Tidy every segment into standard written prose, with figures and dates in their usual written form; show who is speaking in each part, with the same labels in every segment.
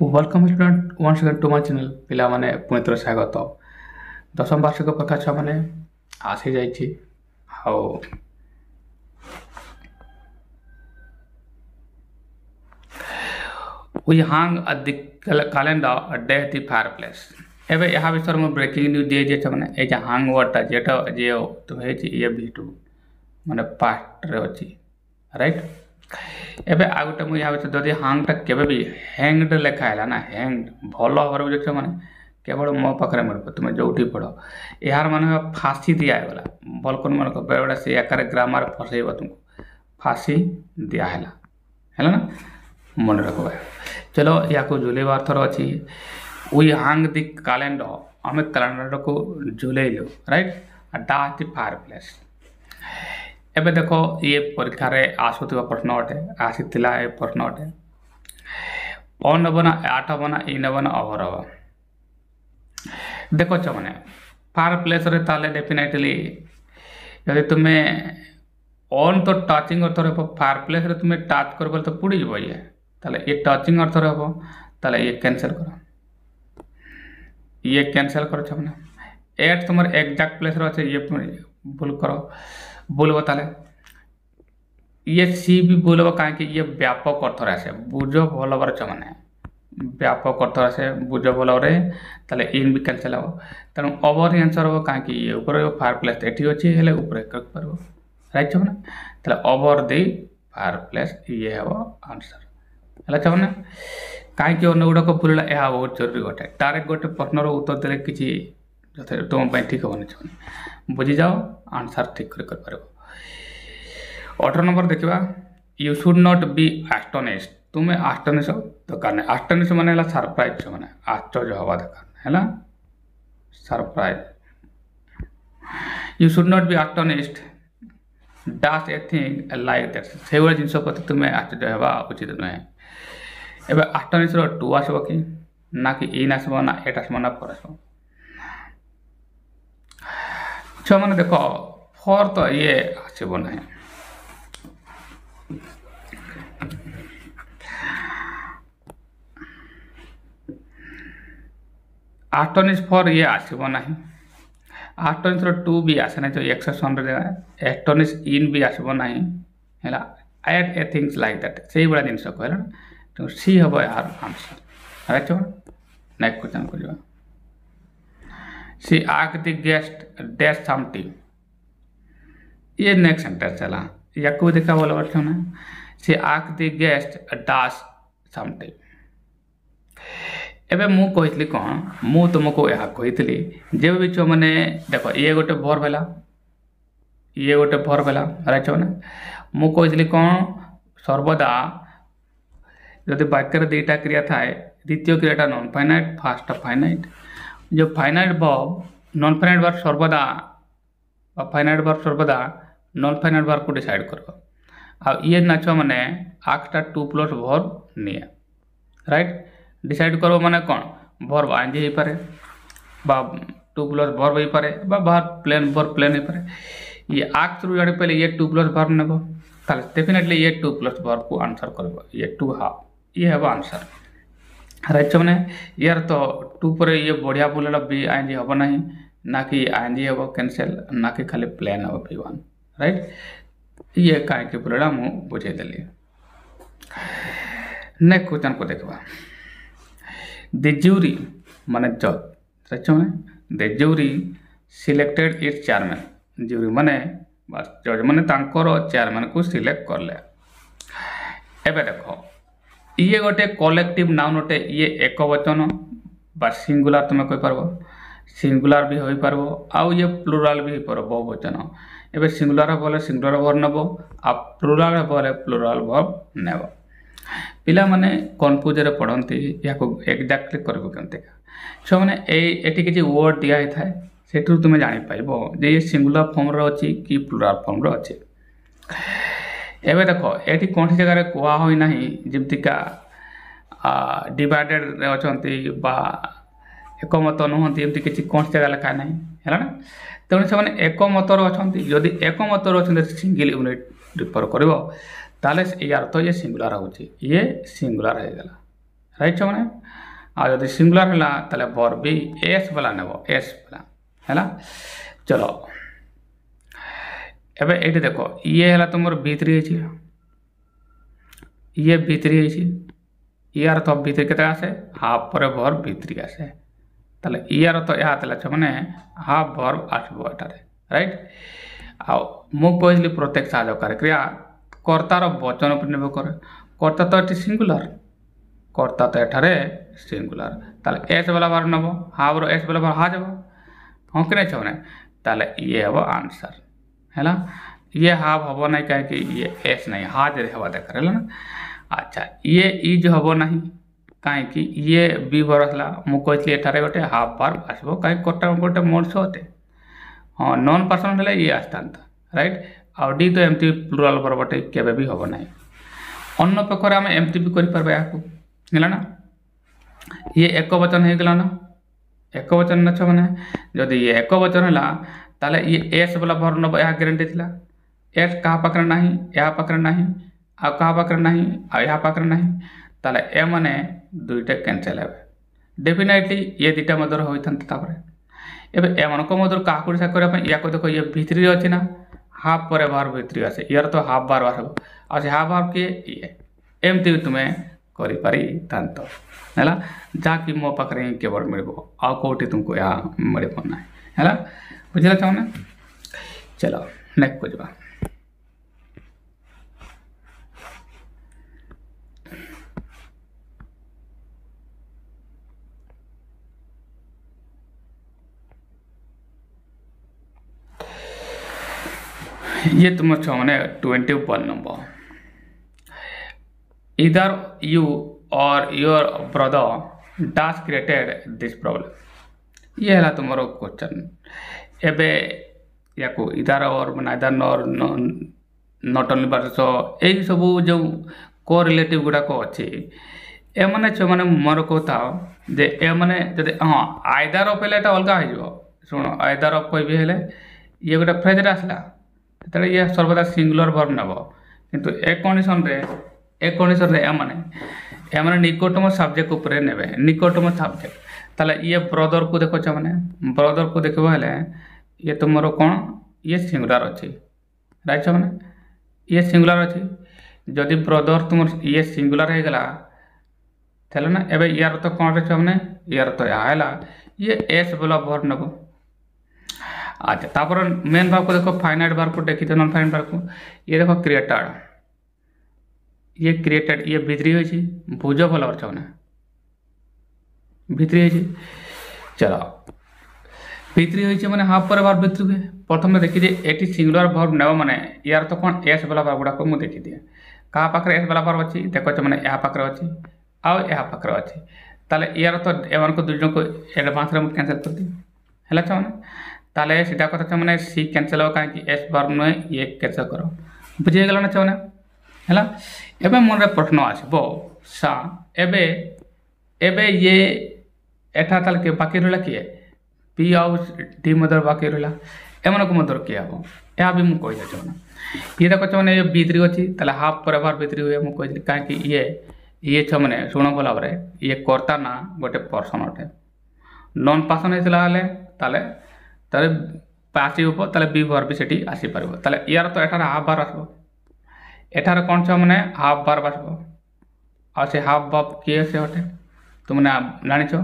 Speaker 1: Welcome student once again to my channel ପିଲାମାନେ ପୁଣି ଥରେ ସ୍ୱାଗତ। ଦଶମ ବାର୍ଷିକ ପରୀକ୍ଷା ଛୁଆମାନେ ଆସିଯାଇଛି ଆଉ we hang at the calendar a day at the fireplace। ଏବେ ଏହା ବିଷୟରେ ମୁଁ ବ୍ରେକିଂ ନ୍ୟୁଜ୍ ଦେଇଛି ମାନେ ଏଇ ଯେ hang wordଟା ଯେଟା ଯେ ତୁମେ ହେଇଛି ଏ ଭି2 ମାନେ ପାଷ୍ଟରେ ଅଛି ରାଇଟ୍। ଏବେ ଆଉ ଗୋଟେ ମୁଁ ଏହା ଭିତରେ ଯଦି ହାଙ୍ଗଟା କେବେ ବି ହ୍ୟାଙ୍ଗଡ ଲେଖା ହେଲା ନା ହ୍ୟାଙ୍ଗଡ ଭଲ ଭାବରେ ବୁଝିଛ ମାନେ କେବଳ ମୋ ପାଖରେ ମିଳିବ ତୁମେ ଯୋଉଠି ପଢ଼ ଏହାର ମାନେ ଫାଶୀ ଦିଆଗଲା ବଲକନ ମାନଙ୍କ ବେଳେବେଳେ ସେ ଆକାରରେ ଗ୍ରାମାର ଫସେଇବ ତୁମକୁ ଫାଶୀ ଦିଆହେଲା ହେଲା ନା ମନେ ରଖିବ। ଚलो ୟାକୁ ଝୁଲେଇବା ଅର୍ଥର ଅଛି वी हांग द कैलेंडर आम कैलेंडर को झुलेलु राइट दा द फायरप्लेस। एबे देखो ये परीक्षा रे आसुथिबा प्रश्न अटे आसीथिला ए प्रश्न अटे ऑन हबना आठ हबना इन हबना ओवर हबो देखो छ माने फायरप्लेस रे ताले डेफिनेटली यदि तुम्हें ऑन तो टचिंग अर्थ रे फायरप्लेस रे तुम्हें टच करबो तो पुडी जबो ये ताले ये टचिंग अर्थ रे हबो ताले ये कैंसिल करो ये कैंसिल करो छमने एट तुम्हारे एग्जैक्ट प्लेस रो ये भूल करो बोलबो ताले ये सी भी बोलबो काहे कि ये व्यापक अर्थ रे आसे बुझो भलो बर छमने व्यापक अर्थ रे आसे बुझो भलो रे ताले इन भी कैंसिल हो तनु ओवर आंसर हो काहे कि ये ऊपर फायर प्लेस एठी अछि हेले ऊपर कर परबो राइट छमने ताले ओवर द फायर प्लेस ये हो आंसर हला छमने कहीं अन्य गुड़ाक भूलला यह बहुत जरूरी गोटे डायरेक्ट गोटे प्रश्नर उत्तर देले किसी तुम ठीक हम बुझी जाओ आंसर ठीक कर 18 नंबर देखा you should not be astonished तुम्हें एस्टोनिश दरकार नहीं एस्टोनिश माने सरप्राइज माने आश्चर्य हवा दरकार है surprise you should not be astonished dash a thing like that से भाई जिन प्रति तुम्हें आश्चर्य हवा उचित नुहे। एबे एस्टोनिश रो टू आसबो कि ना कि इन आसबो ना एट आसबो ना फोर आसबो छ माने देखो फोर तो ये आसबो नहीं एस्टोनिश फोर ये आसबो नहीं एस्टोनिश रो टू भी आसे ना जो एक्सेप्शन रे एस्टोनिश इन भी आसबो नहीं हैला at a things like that सेही बड़ा जिंस कहला तो सी हम यार आंसर राइट नेक्स्ट क्वेश्चन को सी आक द गेस्ट डैश समथिंग ये नेक्स्ट सेंटेंस चला या को देखा बोला बच्चों ने सी आक द गेस्ट डैश समथिंग एबे मु कहितली कोन मु तुमको यह कहितली जे भी छो माने देखो ये गोटे वर्ब हैला ये गोटे वर्ब हैला राइट ने मु कहितली कोन सर्वदा जदि वाक्य दुईटा क्रिया थाए द्वितीय क्रियाटा नॉन फाइनाइट फास्ट फाइनाइट जो finite verb non finite verb सर्वदा फाइनाइट वर्ब सर्वदा नॉन फाइनाइट वर्ब को डिसाइड करबो आ ये नाचो माने आठटा 2 प्लस वर्ब निया राइट डिसाइड करबो माने कोन वर्ब आंजे ही पारे बा 2 प्लस वर्ब ही पारे बा बाहर प्लेन वर्ब प्लेन ही पारे ये आठ थ्रू जाने पहले ये 2 प्लस वर्ब नेबो ताले डेफिनेटली ये 2 प्लस वर्ब को आंसर करबो ये 2 हाफ ये है आंसर राइट मैंने यार तो 2 पर ये बढ़िया बोले बी आईएनजी हम ना ना कि आईएनजी हम कैंसिल ना कि खाली प्लेन हम P1 राइट ये कहीं बोला मुझे बुझेदेली। नेक्स्ट क्वेश्चन को देखा द ज्यूरी माने जज राइट में the jury selected it's chairman jury माने बस जज माने तांकर चेयरमैन को सिलेक्ट कर ले। एबे देखो ये गोटे कलेक्टिव नाउन अटे ये एक वचन बा सिंगुलर तुम कहि परबो सिंगुलर भी होई परबो आउ ये प्लुराल भी परबो बहुवचन एबे सिंगुलर बोले सिंगुलर वर्ब नेबो आ प्लुराल बोले प्लुराल वर्ब नेबो पिला माने कन्फ्यूज रे पढंती याको एग्जैक्टली करबो केनते सो माने एठी किछि वर्ड दिया ही थाए सेठु तुम जानि पाइबो जे ये सिंगुलर फॉर्म रे अछि कि प्लुराल फॉर्म रे अछि। एबे देखो एठी कौन सी जगह कुआ होई नाही जिमतिका डिवाइडेड रे अछंती बा एकमत नहंती एमती किछि कौन सी जगह लिखा नाही हैला ना तेणु से माने एकमत रो अछंती यदि एकमत रो अछंती सिंगल यूनिट रिफर करबो ताले यार तो ये सिंगुलर होची ये सिंगुलर हे गला राइट छो मैंने आ जदि सिंगुलर है ताले वर्ब भी एस वाला नेब एस वाला है चलो एबे एटी देखो ये है तुम भीतरी ये भीतरी यार तो भीतरी के आसे हाफ पर वर्ब भीतरी आसे ताले यार तो यहाँ ताले मैंने हाफ वर्ब आसबो एटारे राइट आ मु कहली प्रत्येक साहाय्यकारी क्रिया कर्तार वचन उपर निर्भर करे कर्ता तो ये सिंगुलर कर्ता तो एठारे सिंगुलर ताले एस वाला वर्ब नब हाफ रो एस वाला वर्ब हा जब हाँ कि नहीं छे ताले ये हम आंसर है ये हाफ हम ना कहीं ये एस नहीं हा जे हवा देखार है ना अच्छा ये इज हम ना कहीं ये बी वर्ब है मुझे एठारे गोटे हाफ वर्ब आसबो कहीं गोटे मनुष्य होते हाँ नॉन पर्सन है ये आसता राइट आ डी तो एमती प्लुराल वर्ब अटे केबे भी हम ना अन्न प्रकार आम एमती भी कर ना ये एक वचन हो गला ना एक वचन न मैंने जदि ये एक वचन है ताले ये एस वाला वर्ब नब यह ग्यारंटी थिला एस क्या पाखे ना या पाखे ना आ क्या पाखे ना आ या पाखे ना ताले ए माने दुईटा कैंसल हे डेफिनेटली ये दुटा मधुर होता एबे एमन मधुर क्या हिसाब करने या को देखो ये भीतरी अच्छी ना हाफ पर वर्ब भीतरी आसे यार तो हाफ बार आसब आ हाफ वर्ब किए ये एमती तुम्हें करी है जहाँकि मो पाखे ही केवल मिल आ कौटी तुमको यहाँ मिल ना है बुझे चाहना चलो नेक्स्ट बुझा ये तुम छो मैंने 21 नंबर इधर यू और your brother dash created this problem ये है तुम क्वेश्चन एबे या को इधर और neither nor not only but यही सब जो को रिलेटिव गुड़ाक अच्छी एमने छो मैंने मोर कहता जे एमने जदि हाँ आइदर ऑफ है अलग हो शुण आइदर ऑफ कह हेले ये गोटे फ्रेजरे आसला तो ये सर्वदा सिंगुलर वर्ब नब किंतु ए कंडीशन रे एमने निकटतम सब्जेक्ट उपरे नेबे निकटतम सब्जेक्ट ताले ये ब्रदर को देखो मैंने ब्रदर को देखो हेले ये तुमरो कौन ये सिंगुलर अच्छी राइट मैंने ये सिंगुलर अच्छी जदि ब्रदर तुम ये सिंगुलर हो गला थे ना एबे यार तो कौन रहे मैंने यार तो यहाँ ये एस वाला वर्ब नब अच्छा तापर मेन भाव को देखो फाइनाइट भाव को देखी नॉन फाइनाइट भाव को ये देखो क्रिएटेड ये भीतरी होची भुज भल अच्छा ना भीतरी होची चलो भीतरी होची माने हाफ पर भाव भीतरी हुए प्रथम देखी जे एटी सिंगुलर भाव नेब माने यार तो कौन एस वाला भाव गुड़ा को मु देखी दिए क्या पाखे एस वाला भाव अच्छी देखो मैंने यहाँ पाखे अच्छी आउ यहाँ पाखे अच्छी ताले यार तो एम को दुई जन को एडवांस में कैंसल कर दी है मैंने ताले सीधा कथा मैंने सी कैंसल हो कहीं एस वर्ब नुहे ये कैंसल करो बुझीगला ना मैंने है एबे मन रे प्रश्न आसबो सा एबे एबे ये एठा ताल के बाकी रहा किए पी आउ डी मदर बाकी रहा एमन को मदर किए हम यह भी मुझे कही ना ये देखो मैंने ये भीतरी अच्छी ताले हाफ पर बार भीतरी हुए मुझे कही कहीं ये छ मैंने शुण भल भाव ये कर्ता ना गोटे पर्सन अटे नॉन पर्सन होता ताले पासी हो ताले बी वर्ब भी सेठी आसी परबो ताले यार तो एठार हाफ बार आसबो एठार कौन छ मैंने हाफ बार आसबो आ से हाफ वर्ब किए से हटे तुमने जानिछ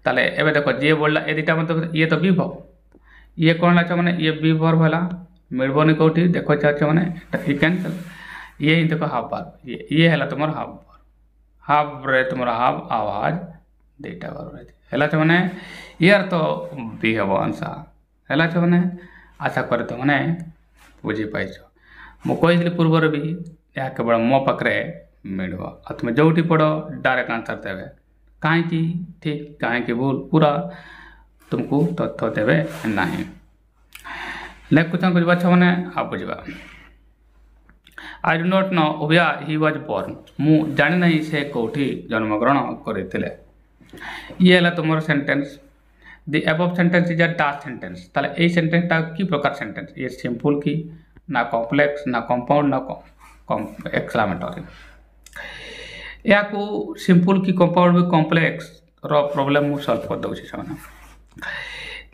Speaker 1: ताले एबे देखो जे बोलला ए दिटा मतलब ये तो बी वर्ब ये कौन लाछ मैंने ये बी वर्ब हला मिलबोनी कोठी देखो चाछ मैंने ये कैंसिल ये ही देखो हाफ वर्ब ये हला तुमर हाफ वर्ब हाफ रे तुमर हाफ आवाज देटा वर्ब हला छ मैंने यार तो बी हबो आंसर है मैंने आशा करे तो मैंने बुझीपाई मुझे पूर्वर भी यह केवल मो पाखे मिल तुम जो पढ़ डायरेक्ट आंसर देवे कहीं ठीक कहीं भूल पूरा तुमको तथ्य देवे ना नेक्स्ट क्वेश्चन बुझा मैंने आप बुझा आई डू नॉट नो ओबिया ही वाज बोर्न मु जानी नहीं से कौटी जन्मग्रहण करते ये है तुम sentence The above sentence is a dash sentence ताले ए सेंटेंस टा की प्रकार सेंटेंस ये सिंपल की ना कॉम्प्लेक्स ना कंपाउंड ना एक्सक्लेमेटरी या सिंपल कि कंपाउंड भी कॉम्प्लेक्स रो प्रॉब्लम मु सॉल्व कर दउछि छमने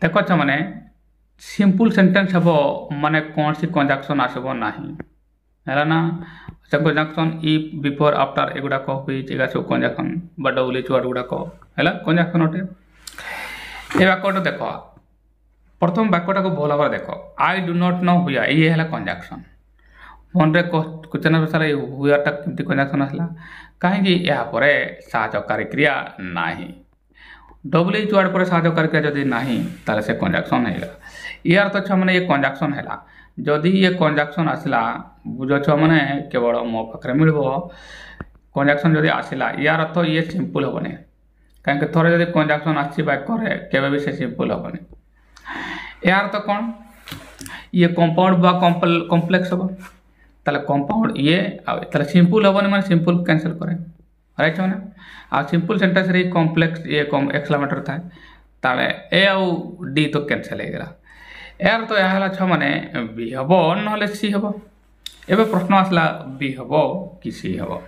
Speaker 1: देखो छमने सिंपल सेंटेंस हबो माने कौन सी कंजक्शन आसबो नाही हैला ना कंजक्शन इफ बिफोर आफ्टर एगुडा को व्हिच एगा सब कंजक्शन बा डब्ल्यू वर्ड गुडा को हैला कंजक्शन होटे ए वाक्यटा देखो प्रथम वाक्यटा को भल भाव देखो आई डू नॉट नो हुआ ये है कंजक्शन मन रे क्वेश्चन अनुसार हुआटा केमती कंजक्शन आसला कहीं यापर साहकारी क्रिया ना डब्ल्यू वर्ड पर साहकारी क्रिया जदि ना ताले से कंजक्शन है यार तो छा मैंने ये कंजक्शन है जदि ये कंजक्शन आसला बुझ छ मैंने केवल मो पाखे मिल कंजक्शन जदि आसला यार तो ये सिंपल हेनी कहीं थोड़े जब कंजक्शन आक्य केवे भी से सिंपल हेनी यार तो कौन ये कंपाउंड बा कॉम्प्लेक्स हम ताले कंपाउंड ये ताले सिंपल हेनी मैंने सिंपल कैंसिल करें राइट मैंने आ सिंपल सेंटेंस रे कॉम्प्लेक्स ये एक्सक्लेमेटर था ताले ए आउ डी तो कैंसिल हो गला यार तो यह छ माने बी हम ना सी हम एवं प्रश्न आसला बी हम कि सी हम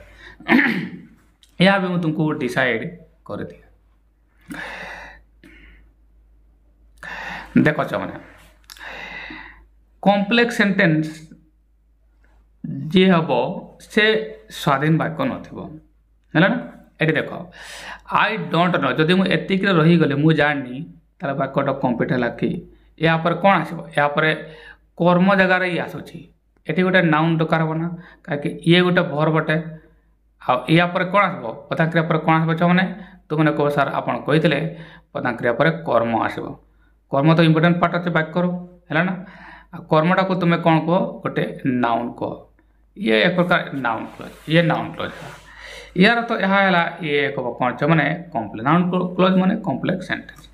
Speaker 1: यह भी मुझे तुमको डिसाइड कर दिया देख मैंने कॉम्प्लेक्स सेंटेंस जी हम से स्वाधीन वाक्य ना ये देख आई डोंट नो जदि मुझे रहीगली मुझे जानी तार वाक्यटा कम्प्लीट है कि या पर कौन आसो या पर कर्म जगार ये आसूची ये गोटे नाउन दरकार हम ना कहीं ये गोटे भर बटे या पर कौन आसो प्रधान क्रिया पर कौन आसो मैंने तुमने कह सार आप कही प्रधान क्रिया पर कर्म आसो कर्म तो इम्पोर्टेंट पार्ट अच्छे वाक्यर है ना कर्मटा को तुम्हें कौन कह गोटे नाउन कह ये एक प्रकार नाउन क्लोज ये नाउन क्लोज यार तो यह ये कौन छ मैंने नाउन क्लोज माने कॉम्प्लेक्स सेंटेंस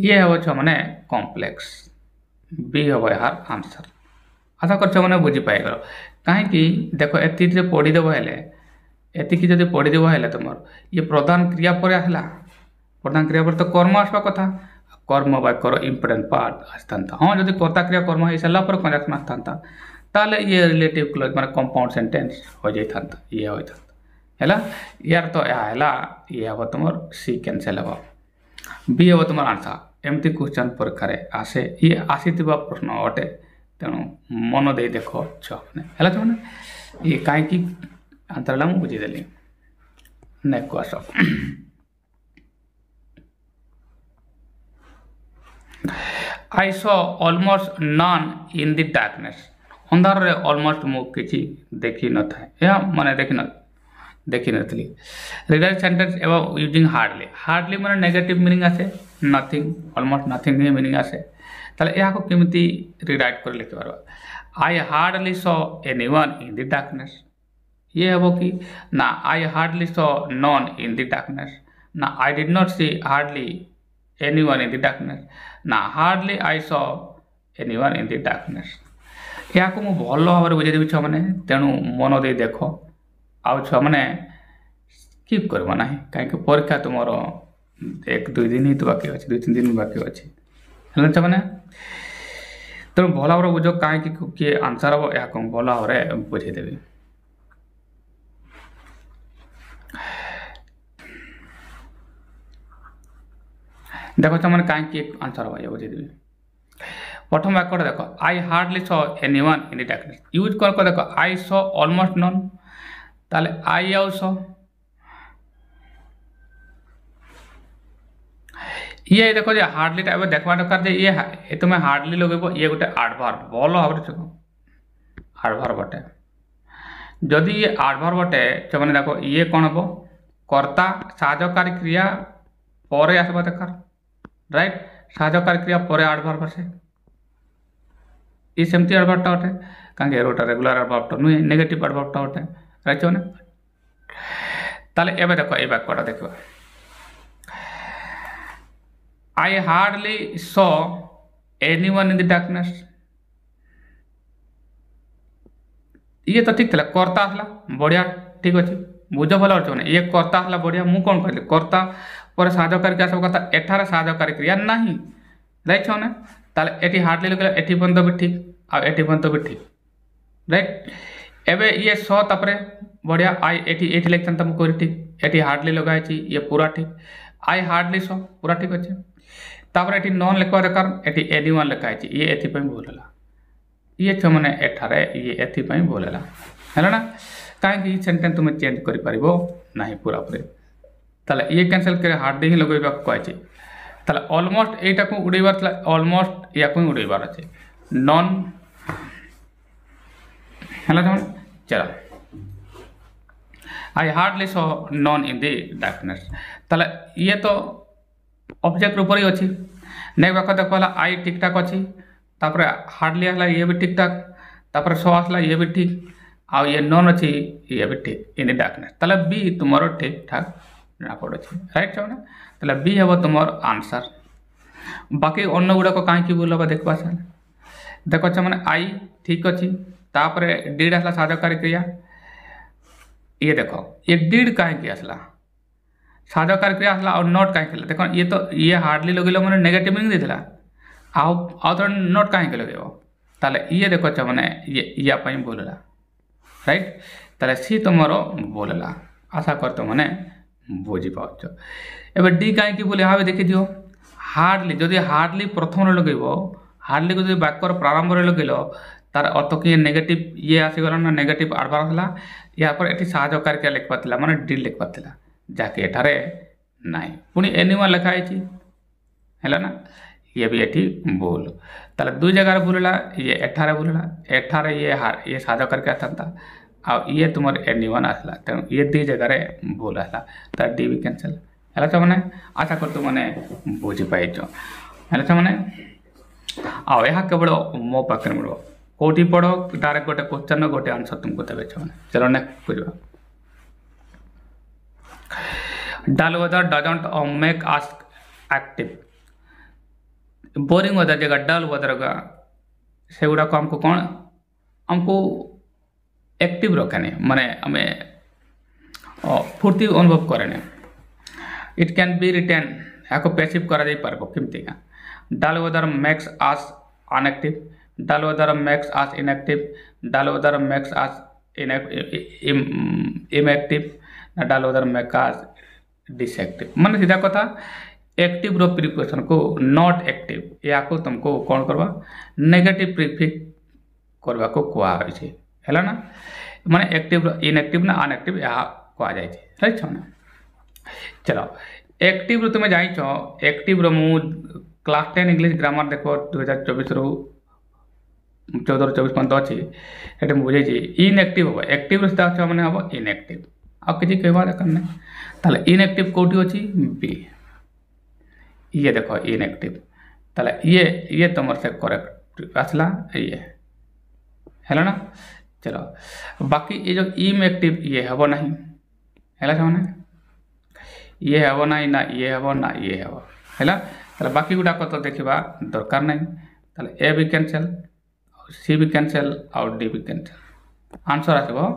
Speaker 1: ये हम मैंने कॉम्प्लेक्स बी हम यार आंसर आशा कर मैंने बुझीपाइल कहीं देख एति पढ़ीदेव हेले एतिकी जब पढ़ीदेव हेले तुम ये प्रधान क्रिया पर आसला प्रधान क्रिया पर तो कर्म आसवा कथा कर्म वाक्यर इम्पोर्टेंट पार्ट आसता हाँ जब कर्ता क्रिया कर्म हो सारा पर कंजक्शन आसता ताले ये रिलेटिव क्लोज माने कंपाउंड सेंटेंस हो जाता ये होता है यार तो यह ये हम तुम सी कैंसल हम बी हम तुम आंसर एमती क्वेश्चन परीक्षा आसे ये आसी प्रश्न अटे तेणु मन दे देख छुआ मैंने ये कहीं आंसर है बुझीदेली next question I saw almost none in the darkness अंधार रे ऑलमोस्ट मु किछि देखी न था या माने देखी नथली रिडाइट सेंटेंस एवं यूजिंग हार्डली हार्डली माने नेगेटिव मीनिंग आसे नथिंग ऑलमोस्ट नथिंग ही मीनिंग आसे ताले या को केमिति रिडाइट कर लिख परबा I hardly saw anyone in the darkness ये हबो कि ना I hardly saw none in the darkness ना I did not see hardly anyone in the darkness ना hardly I saw anyone in the darkness या को मु भल भाव बुझेदेवी छुआ मैंने तेणु मन दे देख आउ छुआ मैंने स्किप करवा ना कहीं परीक्षा तुम एक दुई दिन ही तो बाकी अच्छे दुई तीन दिन बाकी अच्छे है मैंने तेणु भल भाव बुझ कहीं किए आंसर हम या भल भाव बुझेदेवी देख मैंने कहीं आंसर हम ये बुझेदेवी प्रथम वाक्य देख आई hardly saw anyone in the darkness use कर देख आई सॉ ऑलमोस्ट नॉन ताले आई आउ सॉ ये देखो जे हार्डली टाइप देखवा दरकार जे ये तुम्हें हार्डली लगे ये गोटे एडवर्ब भल भाव एडवर्ब बटे जदि ये एडवर्ब बटे मैंने देखो ये कौन हम कर्ता साहाय्यकारी क्रिया पर आसवा दरकार राइट साहाय्यकारी क्रिया पर एडवर्ब आसे ये सेमती एडवर्बटा अटे कहीं एरोटा रेगुलर एडवर्बटा नुहे नेगेटिव एडवर्बटा अटे राइट मैंने ताले एबे देखो ये वाक्यटा देखा आई hardly saw anyone in the darkness ये तो ठीक था कर्ता आसला बढ़िया ठीक अच्छे बुझ भल अच्छे ये कर्ता आसला बढ़िया मु कौन कहली कर्ता पर साहाय्यकारी क्रिया सब कथा एठार साहाय्यकारी क्रिया नहीं राइट छने ताले एटी हार्डली लगे एटी पर्यंत भी ठीक आ एटी पर्यंत भी ठीक राइट एबे ये सो तापरे बढ़िया आई एटी लेखन तुमको ठीक एटी हार्डली लगाई ये पूरा ठीक आई हार्डली सो पूरा ठीक अच्छे तापर एटी नॉन लिखवा दरकार एटी एनीवन लिखाई ये एथि पे भूल है ये छ माने एठारे ये एथि पे भूल है ना कहीं सेंटेंस तुम चेंज कर पारिबो नहीं पूरा पूरी ताले ये कैंसिल करे हार्डली ही लगेबा कहछि ताले ऑलमोस्ट एटा को उड़ेबार ताले ऑलमोस्ट या को उड़ेबार अछि नॉन हेला जमन चलो I hardly so non in the darkness ताले ये तो ऑब्जेक्ट ऊपर ही अच्छी नेक्स्ट बाक देखला आई ठीक ठाक अच्छी तापर हार्डली आसला ये भी ठीक ठाक तापर सो आसला ये भी ठीक आ ये नॉन अच्छी ये भी ठीक इन डार्कनेस ताले बी तुम्हारो ठीक ठाक ना पड़ अच्छी राइट छो ना ताले बी हेबो तुम्हार आंसर बाकी अन्य गुड़ा को कहीं बोलबा देखबा से देखो छ माने आई ठीक अच्छी तापर डीड आसला साधकारी क्रिया ये देखो ये डीड कहीं आसला साधकार क्रिया आसला और नॉट कहीं देखो ये तो ये हार्डली लगे मैंने नेगेटिव मीनिंग देला आउ तो नॉट कहीं लगे ताले ये देखो छ माने ये या पई बोलला राइट ताले सी तुमरो बोलला आशा करतो माने बुझी पाउछ एबे डी कहीं बोले हावे देखि दियो हार्डली जदि हार्डली प्रथम रे लगेबो हार्डली को जदि वाक्यर प्रारंभ रे लगेलो तार अर्थ कि नेगेटिव ये आसी गला ना नेगेटिव आडभार हला या पर एठी साधकार क्रिया लिख पातला माने डी लिख पातला जाके एठारे नाई पुणी एनिवन लिखा है ना ये भी एठी बोल ताले दु जगह बोलला ये एठारे बोलला एठारे ये साधा करके था आ ये तुम एनिवन आसला तेणु ये दी जगह बोल आसला तार डी भी कैंसिल है छ माने आशा कर तु माने बुझी पाइछ है छ माने आ यह केवल मो पाखे मिलो कोठी पढ़ो डायरेक्ट गोटे क्वेश्चन गोटे आंसर तुमको देवे छ माने चलो नेक्स्ट बुझवा dull weather doesn't make us active boring weather जगह डल वेदर का से गुड़ा को हमको कौन हमको एक्टिव रखने माने हमें फुर्ती अनुभव करें इट कैन बी रिटेन या पैसिव करा जाई पारबो केमती का डल वेदर मेक्स अस अनएक्टिव डल वेदर मेक्स अस इनएक्टिव डल वेदर मेक्स अस इनएक्टिव डल वेदर मेक अस डिसएक्टिव माने सीधा कथा एक्टिव रो प्रिपोजिशन को नॉट एक्टिव या को तुमको कौन करवा नेगेटिव प्रीफिक्स करवा को कुआ होय छै हैला ना माने एक्टिव इनएक्टिव ना अनएक्टिव या कुआ जाय छै राइट छ ना चलो एक्टिव रो तुमे जाई छ एक्टिव रो मु क्लास 10 इंग्लिश ग्रामर देखो 2024 रो 14 24 पंत अछि एटे मु बुझै छी इनएक्टिव हो एक्टिव रो सीधा छ माने हो इनएक्टिव आ किछि कहबा करने ताले इनएक्टिव कोठी अछि बी ये देखो इनएक्टिव ताले ये तुमर से करेक्ट आसला ये हैला ना चलो बाकी ये जो इनएक्टिव ये हबो नहीं हैला छने ये हबो नहीं ना ये हबो ना ये हबो हैला ताले बाकी गुडा को तो देखिबा दरकार नहीं ताले ए भी कैंसिल सी भी कैंसिल और डी भी कैंसिल आंसर आसबो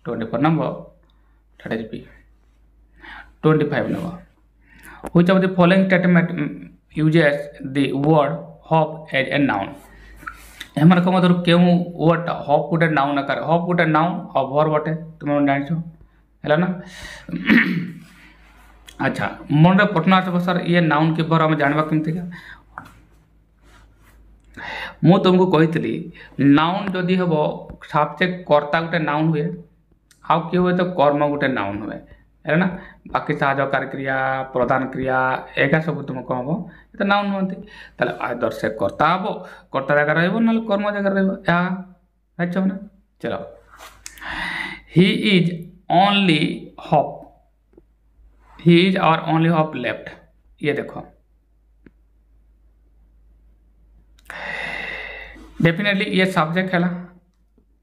Speaker 1: 24 number that is B 25 number which of the following statement uses the word hope as a noun हमर को मतलब केउ वर्ड होप गुटे नाउन आकार होप गुटे नाउन और वर्ब बटे तुम जान छो हैला ना अच्छा मन रे पटना से सर ये नाउन के बारे में जानबा केमते का मु तुमको कहितली नाउन जदी हबो सब्जेक्ट कर्ता गुटे नाउन हुए आउ कि हुए तो कर्म गोटे नाउन हुए है ना बाकी साहकार क्रिया प्रधान क्रिया एका सब तुम कौन हम तो नाउन नुहति ताले आदर से कर्ता हम कर्ता जगह रहिबो ना कर्म जगह रहिबो या राइट ना चलो he is only hope he is our only hope left ये देखो डेफिनेटली ये सब्जेक्ट है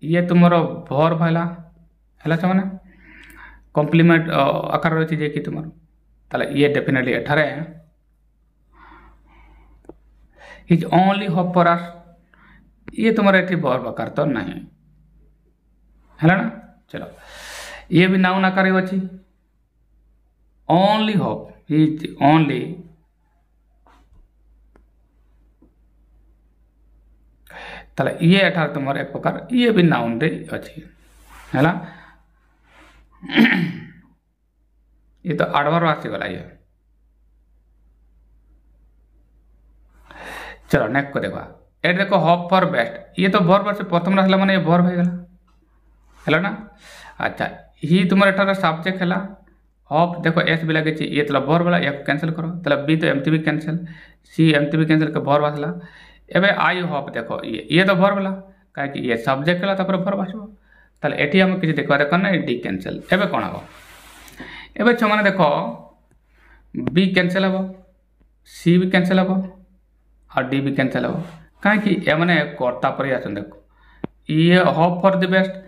Speaker 1: ये तुम्हारा वर्ब है छो ना कॉम्प्लीमेंट आकार रही जे कि तुम ताले ये डेफिनेटली एठारे is only hope for us ये तुम्हारे एठी वर्ब आकार तो नहीं है ना चलो ये भी नाउन आकार अछि ओनली होप इज ओनली ताले ये एठार तुम्हारे एक प्रकार ये भी नाउन रे अछि है ये तो आडवार आसीगला ये। चलो नेक्स्ट को देखा एट देखो होप फॉर बेस्ट ये तो भर से प्रथम रहा माने ये भर हो गला है ना। अच्छा ही तुम एठार सब्जेक्ट है होप देखो एस भी लगे ये तला भर वाला एक कैंसिल करो तला बी तो एमती भी कैंसिल सी एमती भी कैंसिल भर बासला एबे आई होप देखो ये तो भर वाला कहीं ये सब्जेक्ट है भर बासब ताले एटी हम किसी देखा देख ना डी कैंसिल एबे कौन हम एबे छो माने देखो बी कैंसिल हम सी भी कैंसिल हम और डी भी कैंसिल हम कहीं एमने कर्ता पर आसन देखो ये होप फॉर द बेस्ट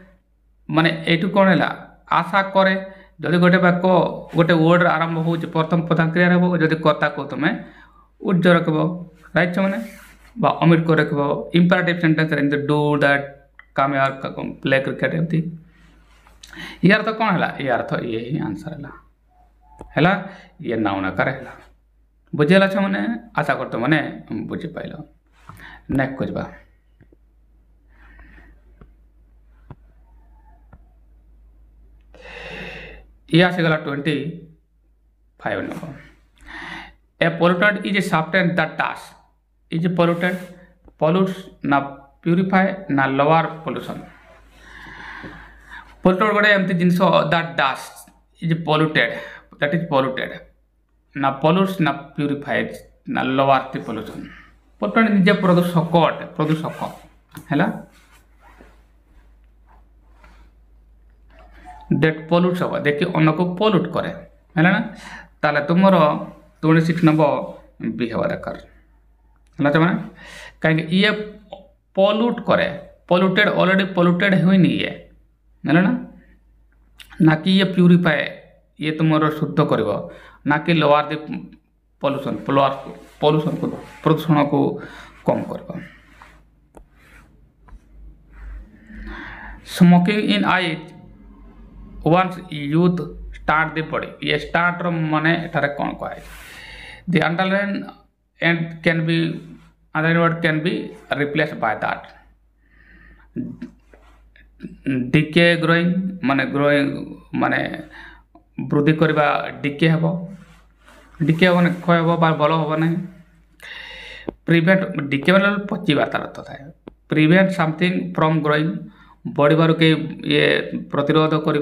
Speaker 1: माने एटू कौन है आशा करे जदि गोटे वाक्य गोटे वर्ड आरंभ हो प्रथम प्रधान क्रिया रहा जदि कर्ता को तुम उज्ज रख राइट मैंने अमिट को रख इंपरेटिव सेंटेंस रे डू दैट कम यार प्ले क्रिकेट एमती यार तो कौन है यार तो ये ही आंसर है ये नाउन आकार है बुझेला छ मैंने आशा करते मैंने बुझी पाइल नेक्स्ट खोजबा ये आसीगला 25 number a pollutant is a substance that dust is pollutant pollutes ना प्यूरिफाए ना लोअर पोल्यूशन पोल्यूटेंट गोटे एमती जिनस that dust is polluted that is polluted ना पोल्यूट्स ना प्यूरिफाइज ना लोअर द पोल्यूशन पोल्यूटेंट निजे प्रदूषक है डेट पोल्यूट सब देखिए अन्न को पोल्यूट करे है ना ताले तुमर 26 नंबर बी हवा दरकार है मैंने कहीं ये पोल्यूट करे पोल्यूटेड ऑलरेडी पोल्यूटेड हुई नहीं है ना कि ये प्यूरिफाए ये तुम शुद्ध कर ना कि लोअर द पोल्यूशन पोल्यूशन को प्रदूषण को कम कर smoking in eyes once youth start the body ये start माने एठारे कौन कहे the underline and can be underline word can be replaced by that decay growing माने वृद्धि करबा decay हबो decay माने क्षय हबो बा भलो हबो नहीं prevent decay माने पचिबा तार अर्थ थाए prevent something from growing body बार के ये प्रतिरोध कर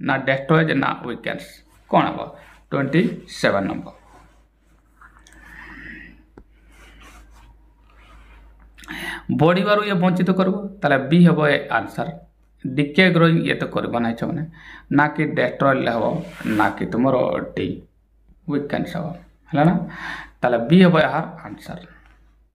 Speaker 1: ना डेस्ट्रॉय ना वीकेंड्स कौन हम 27 नंबर बॉडी बार ये वंचित कर बी हम ए आंसर डिके ग्रोइंग ये तो करना मैंने ना कि डेस्ट्रॉय हम ना कि तुम डी वीकेंड्स हम है ना बी हम यार आंसर।